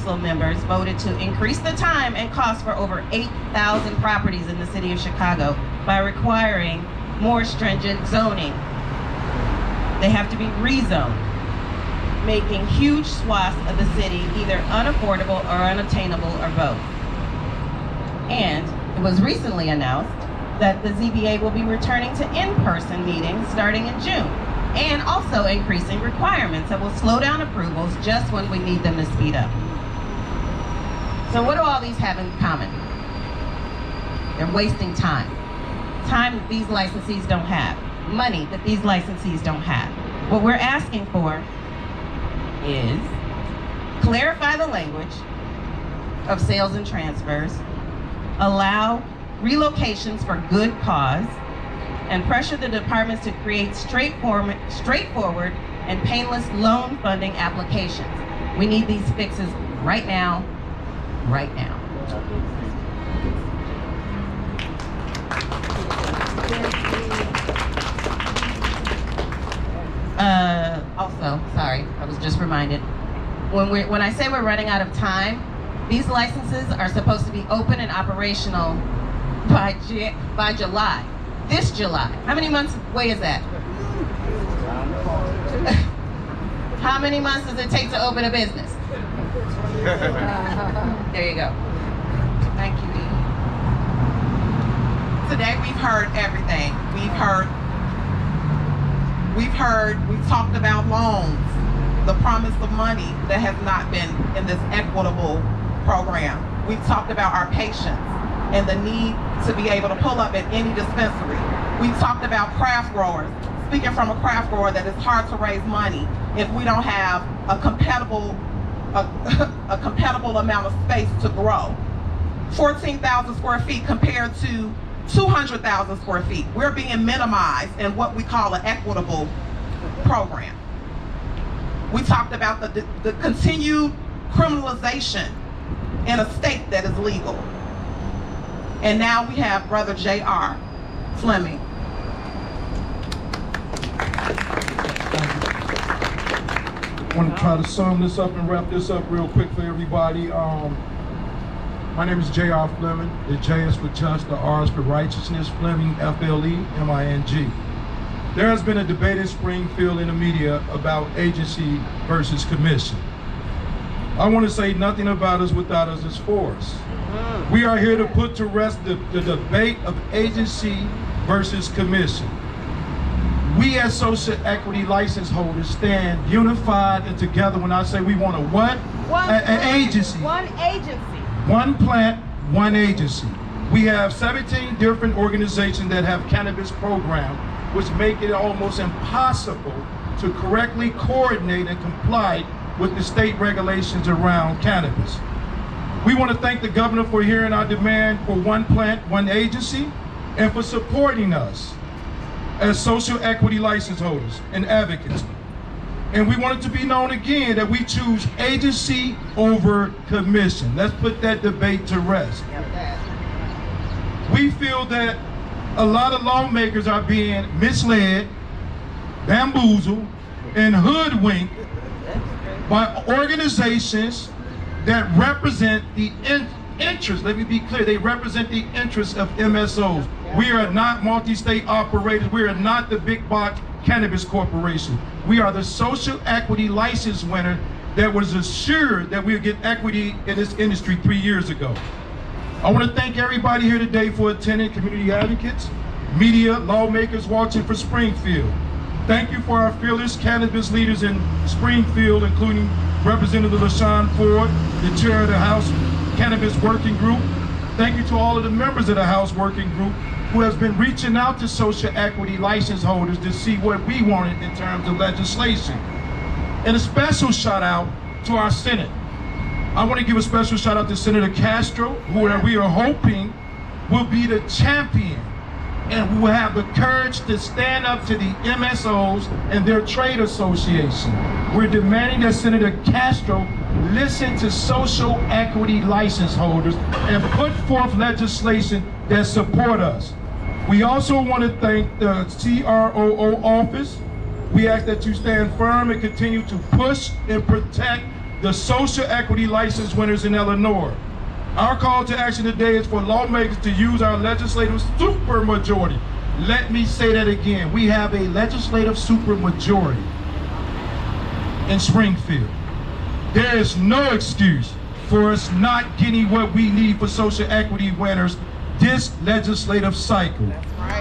council members voted to increase the time and cost for over 8,000 properties in the city of Chicago by requiring more stringent zoning. They have to be rezoned, making huge swaths of the city either unaffordable or unattainable or both. And it was recently announced that the ZBA will be returning to in-person meetings starting in June, and also increasing requirements that will slow down approvals just when we need them to speed up. So what do all these have in common? They're wasting time. Time that these licensees don't have. Money that these licensees don't have. What we're asking for is clarify the language of sales and transfers, allow relocations for good cause, and pressure the departments to create straightforward and painless loan funding applications. We need these fixes right now, right now. Also, sorry, I was just reminded, when I say we're running out of time, these licenses are supposed to be open and operational by July. This July. How many months away is that? How many months does it take to open a business? There you go. Thank you, Edie. Today we've heard everything. We've talked about loans, the promise of money that has not been in this equitable program. We've talked about our patients and the need to be able to pull up at any dispensary. We've talked about craft growers. Speaking from a craft grower, that it's hard to raise money if we don't have a compatible amount of space to grow. 14,000 square feet compared to 200,000 square feet. We're being minimized in what we call an equitable program. We talked about the continued criminalization in a state that is legal. And now we have Brother J.R. Fleming. I want to try to sum this up and wrap this up real quick for everybody. My name is J.R. Fleming. The J is for just, the R is for righteousness. Fleming, F-L-E-M-I-N-G. There has been a debate in Springfield in the media about agency versus commission. I want to say nothing about us without us is for us. We are here to put to rest the debate of agency versus commission. We as social equity license holders stand unified and together when I say we want a what? An agency. One agency. One plant, one agency. We have 17 different organizations that have cannabis programs, which make it almost impossible to correctly coordinate and comply with the state regulations around cannabis. We want to thank the governor for hearing our demand for one plant, one agency, and for supporting us as social equity license holders and advocates. And we want it to be known again that we choose agency over commission. Let's put that debate to rest. We feel that a lot of lawmakers are being misled, bamboozled, and hoodwinked by organizations that represent the interests, let me be clear, they represent the interests of MSOs. We are not multi-state operators. We are not the big box cannabis corporation. We are the social equity license winner that was assured that we would get equity in this industry 3 years ago. I want to thank everybody here today for attending, community advocates, media, lawmakers watching for Springfield. Thank you for our fearless cannabis leaders in Springfield, including Representative LaShawn Ford, the chair of the House Cannabis Working Group. Thank you to all of the members of the House Working Group who has been reaching out to social equity license holders to see what we wanted in terms of legislation. And a special shout out to our Senate. I want to give a special shout out to Senator Castro, who we are hoping will be the champion and who will have the courage to stand up to the MSOs and their trade association. We're demanding that Senator Castro listen to social equity license holders and put forth legislation that support us. We also want to thank the CROO office. We ask that you stand firm and continue to push and protect the social equity license winners in Illinois. Our call to action today is for lawmakers to use our legislative supermajority. Let me say that again. We have a legislative supermajority in Springfield. There is no excuse for us not getting what we need for social equity winners this legislative cycle.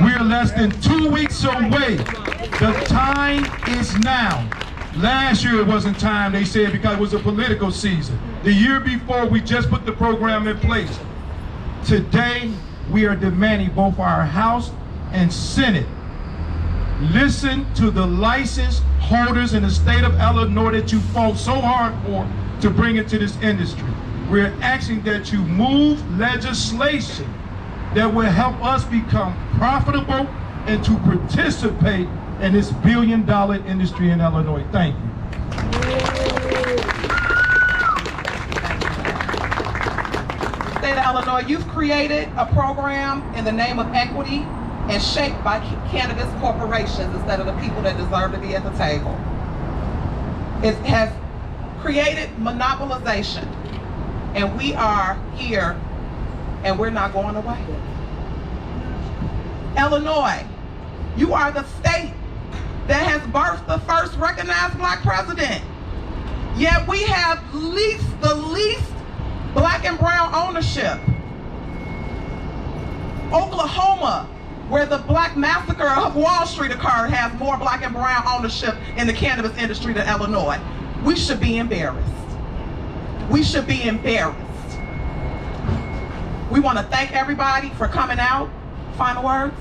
We're less than 2 weeks away. The time is now. Last year it wasn't time, they said, because it was a political season. The year before, we just put the program in place. Today, we are demanding both our House and Senate listen to the license holders in the state of Illinois that you fought so hard for to bring into this industry. We're asking that you move legislation that will help us become profitable and to participate in this billion-dollar industry in Illinois. Thank you. State of Illinois, you've created a program in the name of equity and shaped by cannabis corporations instead of the people that deserve to be at the table. It has created monopolization, and we are here, and we're not going away. Illinois, you are the state that has birthed the first recognized black president. Yet we have the least black and brown ownership. Oklahoma, where the black massacre of Wall Street occurred, has more black and brown ownership in the cannabis industry than Illinois. We should be embarrassed. We should be embarrassed. We want to thank everybody for coming out. Final words?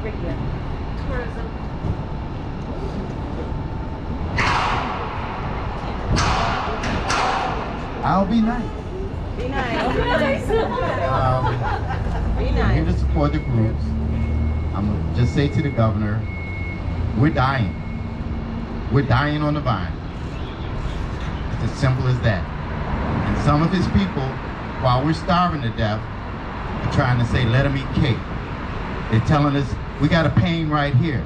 Tourism. I'll be nice. Be nice. Be I'm here to support the groups. I'm gonna just say to the governor, we're dying. We're dying on the vine. It's as simple as that. And some of his people, while we're starving to death, are trying to say, let them eat cake. They're telling us, we got a pain right here.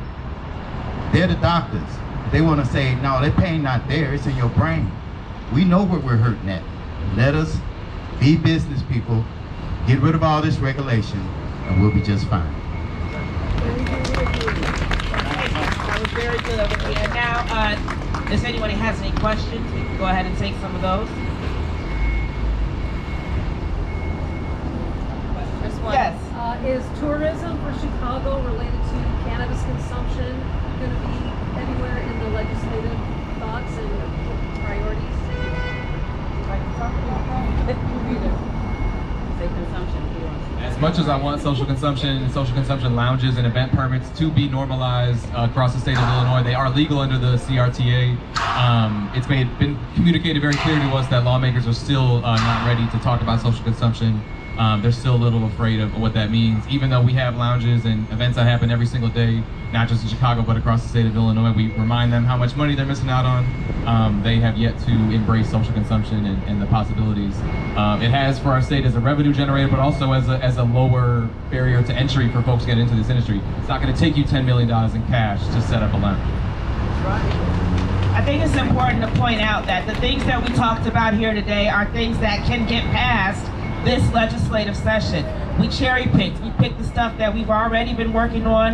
They're the doctors. They want to say, no, that pain not there, it's in your brain. We know where we're hurting at. Let us be business people, get rid of all this regulation, and we'll be just fine. That was very good over here. Now, if anybody has any questions, we can go ahead and take some of those. First one. Yes. Is tourism for Chicago related to cannabis consumption going to be anywhere in the legislative thoughts and priorities? Say consumption. As much as I want social consumption lounges and event permits to be normalized across the state of Illinois, they are legal under the CRTA. It's been communicated very clear to us that lawmakers are still not ready to talk about social consumption. They're still a little afraid of what that means. Even though we have lounges and events that happen every single day, not just in Chicago, but across the state of Illinois, we remind them how much money they're missing out on. They have yet to embrace social consumption and the possibilities it has for our state as a revenue generator, but also as a lower barrier to entry for folks to get into this industry. It's not going to take you $10 million in cash to set up a lounge. I think it's important to point out that the things that we talked about here today are things that can get passed this legislative session. We cherry picked. We picked the stuff that we've already been working on.